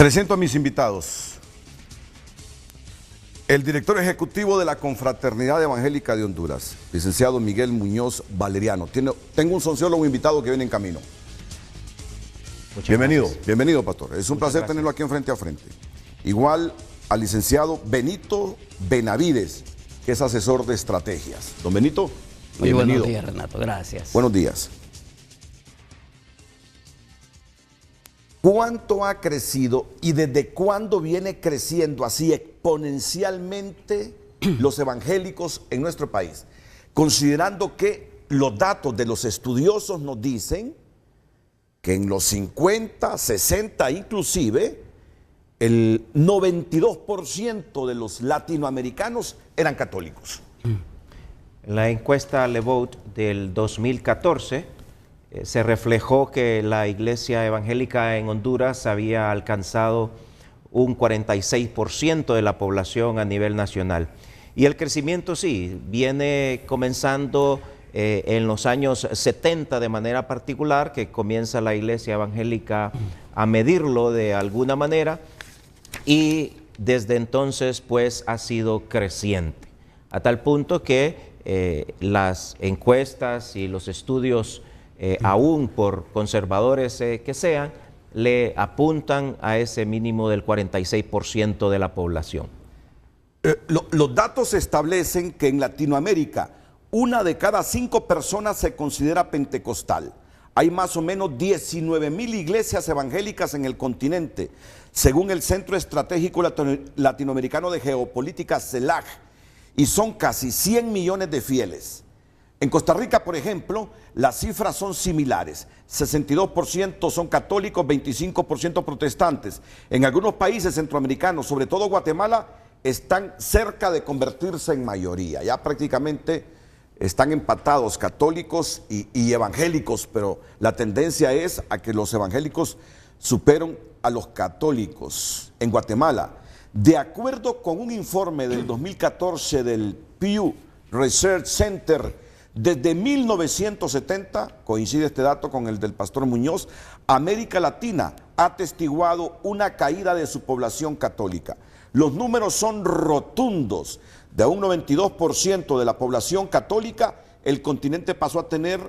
Presento a mis invitados. El director ejecutivo de la Confraternidad Evangélica de Honduras, licenciado Miguel Muñoz Valeriano. Tengo un sociólogo invitado que viene en camino. Bienvenido, bienvenido, pastor. Es un placer tenerlo aquí en Frente a Frente. Igual al licenciado Benito Benavides, que es asesor de estrategias. Don Benito, muy buenos días, Renato, gracias. Buenos días. ¿Cuánto ha crecido y desde cuándo viene creciendo así exponencialmente los evangélicos en nuestro país? Considerando que los datos de los estudiosos nos dicen que en los 50, 60 inclusive, el 92% de los latinoamericanos eran católicos. La encuesta Le Vote del 2014 se reflejó que la iglesia evangélica en Honduras había alcanzado un 46% de la población a nivel nacional. Y el crecimiento sí, viene comenzando en los años 70 de manera particular, que comienza la iglesia evangélica a medirlo de alguna manera, y desde entonces pues ha sido creciente, a tal punto que las encuestas y los estudios aún por conservadores que sean, le apuntan a ese mínimo del 46% de la población. Los datos establecen que en Latinoamérica 1 de cada 5 personas se considera pentecostal. Hay más o menos 19,000 iglesias evangélicas en el continente, según el Centro Estratégico Latinoamericano de Geopolítica, CELAC, y son casi 100 millones de fieles. En Costa Rica, por ejemplo, las cifras son similares. 62% son católicos, 25% protestantes. En algunos países centroamericanos, sobre todo Guatemala, están cerca de convertirse en mayoría. Ya prácticamente están empatados católicos y evangélicos, pero la tendencia es a que los evangélicos superen a los católicos. En Guatemala, de acuerdo con un informe del 2014 del Pew Research Center, desde 1970, coincide este dato con el del pastor Muñoz, América Latina ha atestiguado una caída de su población católica. Los números son rotundos. De un 92% de la población católica, el continente pasó a tener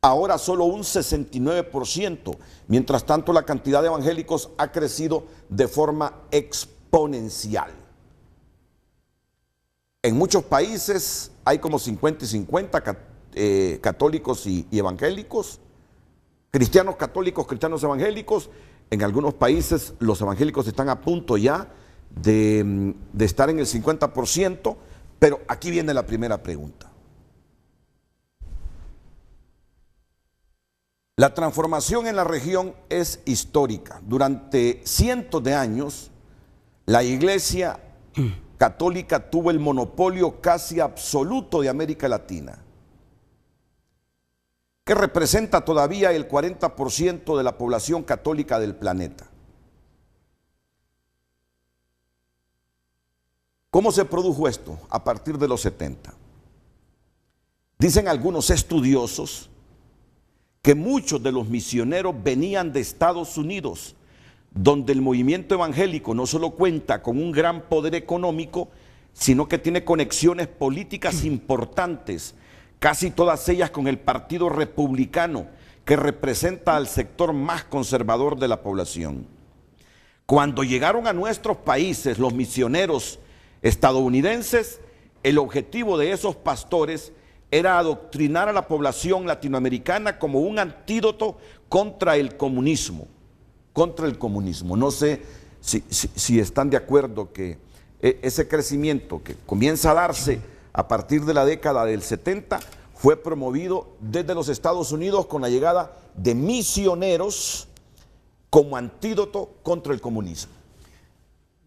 ahora solo un 69%. Mientras tanto, la cantidad de evangélicos ha crecido de forma exponencial. En muchos países hay como 50 y 50 católicos y evangélicos, cristianos católicos, cristianos evangélicos. En algunos países los evangélicos están a punto ya de estar en el 50%, pero aquí viene la primera pregunta. La transformación en la región es histórica. Durante cientos de años, la iglesia católica tuvo el monopolio casi absoluto de América Latina, que representa todavía el 40% de la población católica del planeta. ¿Cómo se produjo esto? A partir de los 70. Dicen algunos estudiosos que muchos de los misioneros venían de Estados Unidos, donde el movimiento evangélico no solo cuenta con un gran poder económico, sino que tiene conexiones políticas importantes, casi todas ellas con el Partido Republicano, que representa al sector más conservador de la población. Cuando llegaron a nuestros países los misioneros estadounidenses, el objetivo de esos pastores era adoctrinar a la población latinoamericana como un antídoto contra el comunismo. No sé si están de acuerdo que ese crecimiento que comienza a darse a partir de la década del 70 fue promovido desde los Estados Unidos con la llegada de misioneros como antídoto contra el comunismo.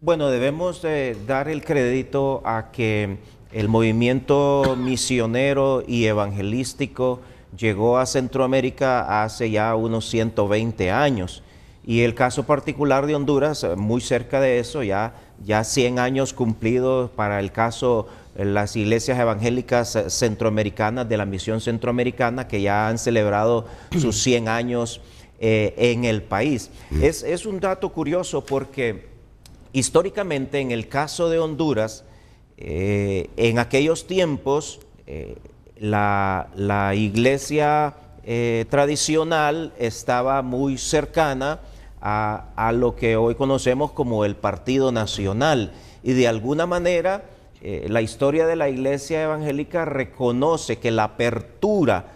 Bueno, debemos dar el crédito a que el movimiento misionero y evangelístico llegó a Centroamérica hace ya unos 120 años. Y el caso particular de Honduras, muy cerca de eso, ya 100 años cumplidos para el caso las iglesias evangélicas centroamericanas de la misión centroamericana, que ya han celebrado sus 100 años en el país. Es un dato curioso porque históricamente en el caso de Honduras, en aquellos tiempos la iglesia tradicional estaba muy cercana a lo que hoy conocemos como el Partido Nacional, y de alguna manera la historia de la iglesia evangélica reconoce que la apertura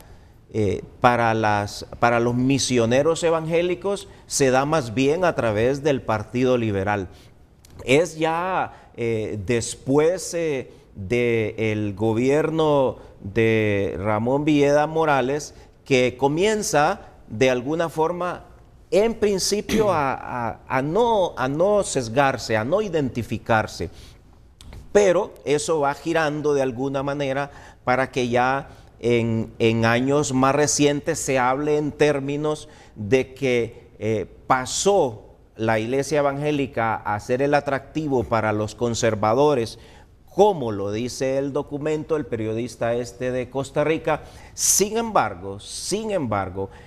para los misioneros evangélicos se da más bien a través del Partido Liberal. Es ya después del gobierno de Ramón Villeda Morales que comienza de alguna forma, en principio, a no sesgarse, a no identificarse, pero eso va girando de alguna manera para que ya en años más recientes se hable en términos de que pasó la iglesia evangélica a ser el atractivo para los conservadores, como lo dice el documento del periodista de Costa Rica. Sin embargo,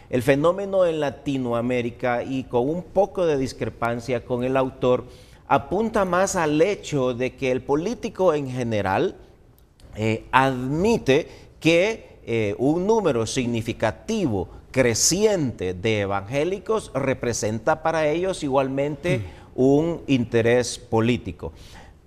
el fenómeno en Latinoamérica, y con un poco de discrepancia con el autor, apunta más al hecho de que el político en general admite que un número significativo, creciente de evangélicos representa para ellos igualmente un interés político.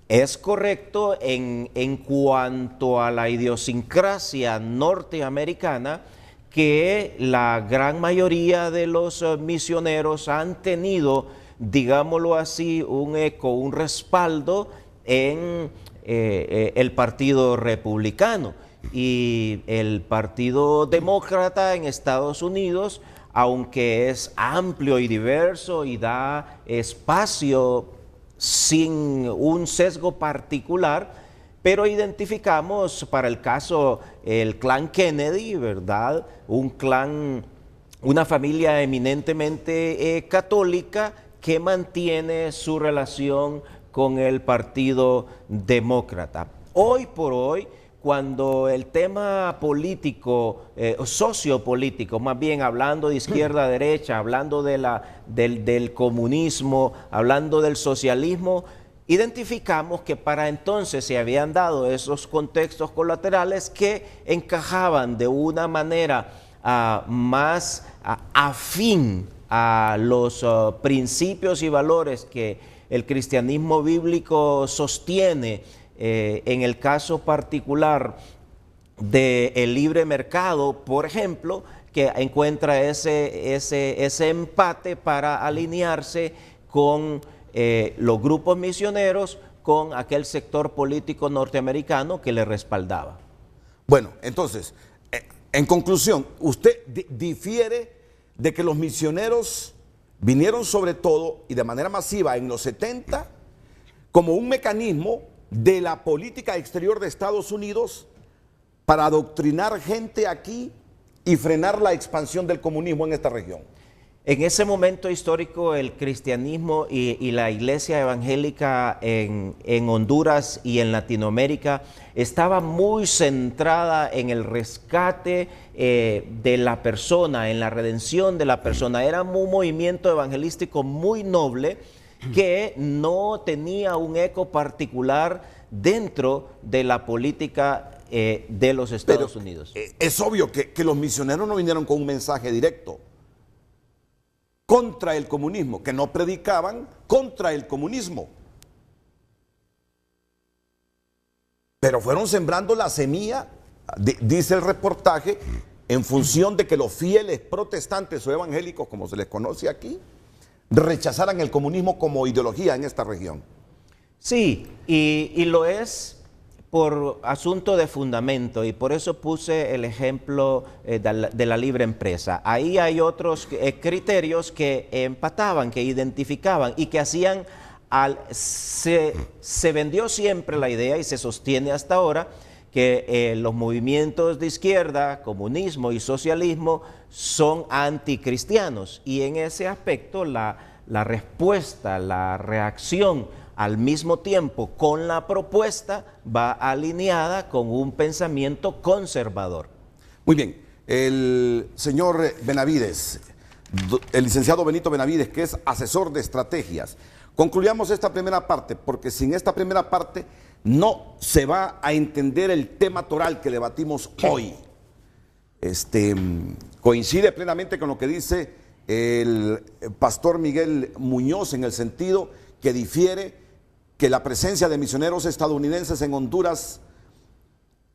Es correcto en cuanto a la idiosincrasia norteamericana que la gran mayoría de los misioneros han tenido, digámoslo así, un eco, un respaldo en el Partido Republicano. Y el Partido Demócrata en Estados Unidos, aunque es amplio y diverso y da espacio sin un sesgo particular, pero identificamos para el caso el clan Kennedy, ¿verdad? Un clan, una familia eminentemente católica que mantiene su relación con el Partido Demócrata. Hoy por hoy, cuando el tema político, sociopolítico, más bien hablando de izquierda a derecha, hablando del comunismo, hablando del socialismo, identificamos que para entonces se habían dado esos contextos colaterales que encajaban de una manera más afín a los principios y valores que el cristianismo bíblico sostiene. En el caso particular del libre mercado, por ejemplo, que encuentra ese empate para alinearse con los grupos misioneros, con aquel sector político norteamericano que le respaldaba. Bueno, entonces, en conclusión, usted difiere de que los misioneros vinieron sobre todo y de manera masiva en los 70 como un mecanismo de la política exterior de Estados Unidos para adoctrinar gente aquí y frenar la expansión del comunismo en esta región. En ese momento histórico, el cristianismo y la iglesia evangélica en Honduras y en Latinoamérica estaba muy centrada en el rescate de la persona, en la redención de la persona. Era un movimiento evangelístico muy noble que no tenía un eco particular dentro de la política de los Estados Unidos. Es obvio que los misioneros no vinieron con un mensaje directo contra el comunismo, que no predicaban contra el comunismo, pero fueron sembrando la semilla, dice el reportaje, en función de que los fieles protestantes o evangélicos, como se les conoce aquí, rechazaran el comunismo como ideología en esta región. Sí, y lo es por asunto de fundamento, y por eso puse el ejemplo de la libre empresa. Ahí hay otros criterios que empataban, que identificaban y que hacían, se vendió siempre la idea y se sostiene hasta ahora que los movimientos de izquierda, comunismo y socialismo son anticristianos, y en ese aspecto la respuesta, la reacción al mismo tiempo con la propuesta va alineada con un pensamiento conservador. Muy bien, el señor Benavides, el licenciado Benito Benavides, que es asesor de estrategias. Concluyamos esta primera parte, porque sin esta primera parte no se va a entender el tema toral que debatimos hoy. Coincide plenamente con lo que dice el pastor Miguel Muñoz, en el sentido que difiere que la presencia de misioneros estadounidenses en Honduras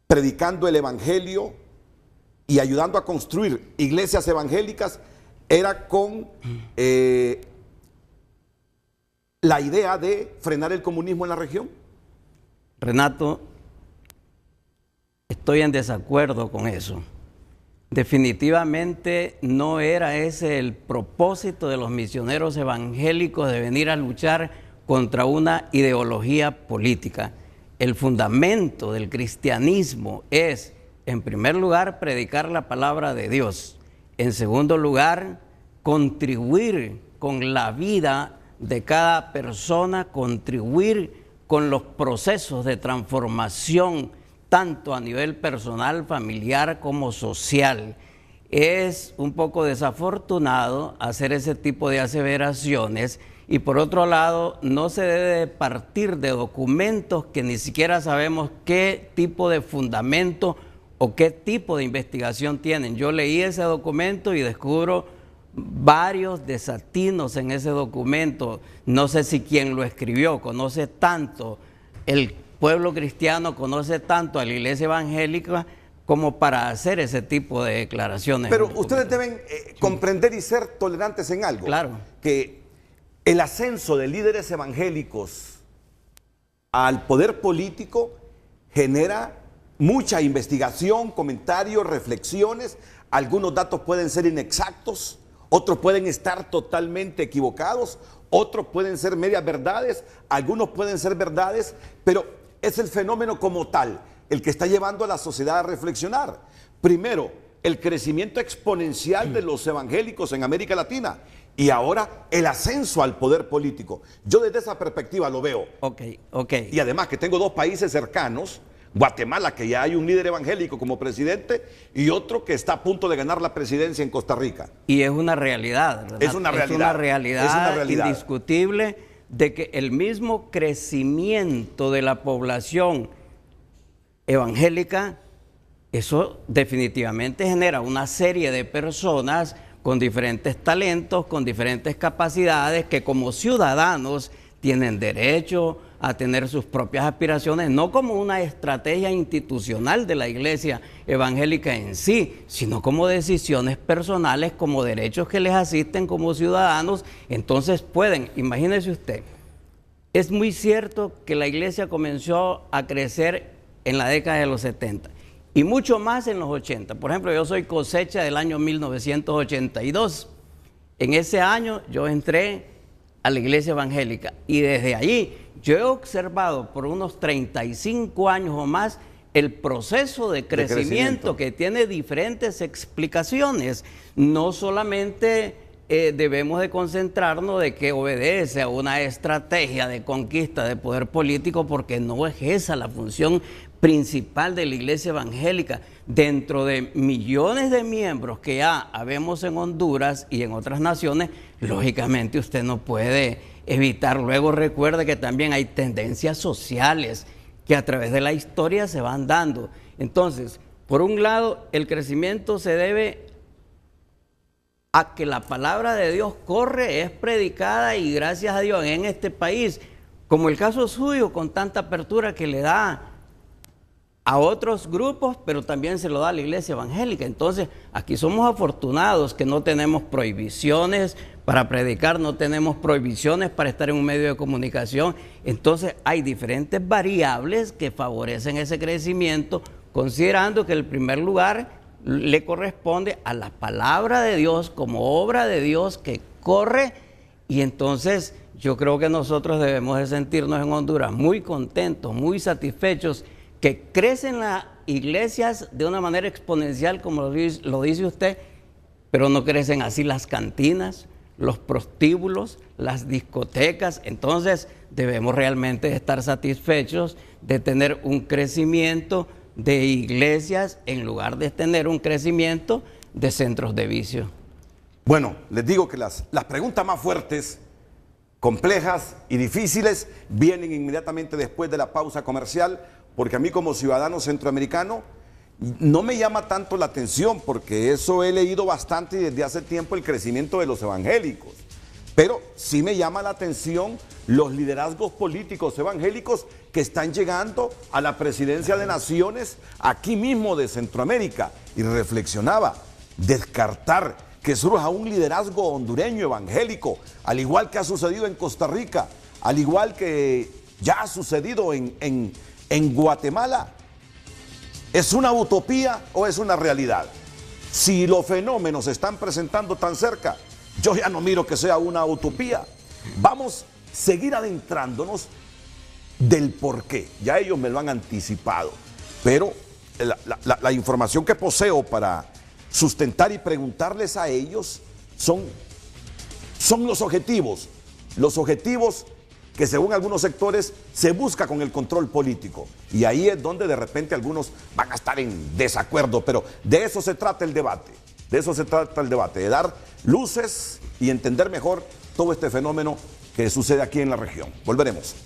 predicando el evangelio y ayudando a construir iglesias evangélicas era con la idea de frenar el comunismo en la región. Renato, estoy en desacuerdo con eso. Definitivamente no era ese el propósito de los misioneros evangélicos, de venir a luchar contra una ideología política. El fundamento del cristianismo es, en primer lugar, predicar la palabra de Dios. En segundo lugar, contribuir con la vida de cada persona, contribuir con los procesos de transformación, tanto a nivel personal, familiar como social. Es un poco desafortunado hacer ese tipo de aseveraciones, y por otro lado, no se debe partir de documentos que ni siquiera sabemos qué tipo de fundamento o qué tipo de investigación tienen. Yo leí ese documento y descubro varios desatinos en ese documento. No sé si quien lo escribió conoce tanto el pueblo cristiano, conoce tanto a la iglesia evangélica como para hacer ese tipo de declaraciones. Pero ustedes deben comprender y ser tolerantes en algo. Claro. Que el ascenso de líderes evangélicos al poder político genera mucha investigación, comentarios, reflexiones. Algunos datos pueden ser inexactos, otros pueden estar totalmente equivocados, otros pueden ser medias verdades, algunos pueden ser verdades, pero es el fenómeno como tal el que está llevando a la sociedad a reflexionar. Primero, el crecimiento exponencial de los evangélicos en América Latina y ahora el ascenso al poder político. Yo desde esa perspectiva lo veo. Ok. Y además que tengo dos países cercanos, Guatemala, que ya hay un líder evangélico como presidente, y otro que está a punto de ganar la presidencia en Costa Rica. Y es una realidad, ¿verdad? Es una realidad Indiscutible de que el mismo crecimiento de la población evangélica, eso definitivamente genera una serie de personas con diferentes talentos, con diferentes capacidades, que como ciudadanos tienen derecho a tener sus propias aspiraciones, no como una estrategia institucional de la iglesia evangélica en sí, sino como decisiones personales, como derechos que les asisten como ciudadanos. Entonces pueden, imagínese usted, es muy cierto que la iglesia comenzó a crecer en la década de los 70 y mucho más en los 80. Por ejemplo, yo soy cosecha del año 1982. En ese año yo entré a la iglesia evangélica y desde allí yo he observado por unos 35 años o más el proceso de crecimiento que tiene diferentes explicaciones. No solamente debemos de concentrarnos de que obedece a una estrategia de conquista de poder político, porque no es esa la función principal de la iglesia evangélica. Dentro de millones de miembros que ya habemos en Honduras y en otras naciones, lógicamente usted no puede evitar. Luego recuerde que también hay tendencias sociales que a través de la historia se van dando. Entonces, por un lado, el crecimiento se debe a que la palabra de Dios corre, es predicada, y gracias a Dios en este país, como el caso suyo, con tanta apertura que le da a otros grupos, pero también se lo da a la iglesia evangélica. Entonces, aquí somos afortunados que no tenemos prohibiciones para predicar, no tenemos prohibiciones para estar en un medio de comunicación. Entonces, hay diferentes variables que favorecen ese crecimiento, considerando que el primer lugar le corresponde a la palabra de Dios como obra de Dios que corre. Y entonces yo creo que nosotros debemos de sentirnos en Honduras muy contentos, muy satisfechos, que crecen las iglesias de una manera exponencial, como lo dice usted, pero no crecen así las cantinas, los prostíbulos, las discotecas. Entonces debemos realmente estar satisfechos de tener un crecimiento de iglesias en lugar de tener un crecimiento de centros de vicio. Bueno, les digo que las preguntas más fuertes, complejas y difíciles vienen inmediatamente después de la pausa comercial, porque a mí como ciudadano centroamericano no me llama tanto la atención, porque eso he leído bastante y desde hace tiempo el crecimiento de los evangélicos. Pero sí me llama la atención los liderazgos políticos evangélicos que están llegando a la presidencia de naciones aquí mismo de Centroamérica. Y reflexionaba, descartar que surja un liderazgo hondureño evangélico, al igual que ha sucedido en Costa Rica, al igual que ya ha sucedido en Guatemala, ¿es una utopía o es una realidad? Si los fenómenos se están presentando tan cerca, yo ya no miro que sea una utopía. Vamos a seguir adentrándonos del por qué. Ya ellos me lo han anticipado, pero la información que poseo para sustentar y preguntarles a ellos son los objetivos que según algunos sectores se busca con el control político. Y ahí es donde de repente algunos van a estar en desacuerdo, pero de eso se trata el debate. De eso se trata el debate, de dar luces y entender mejor todo este fenómeno que sucede aquí en la región. Volveremos.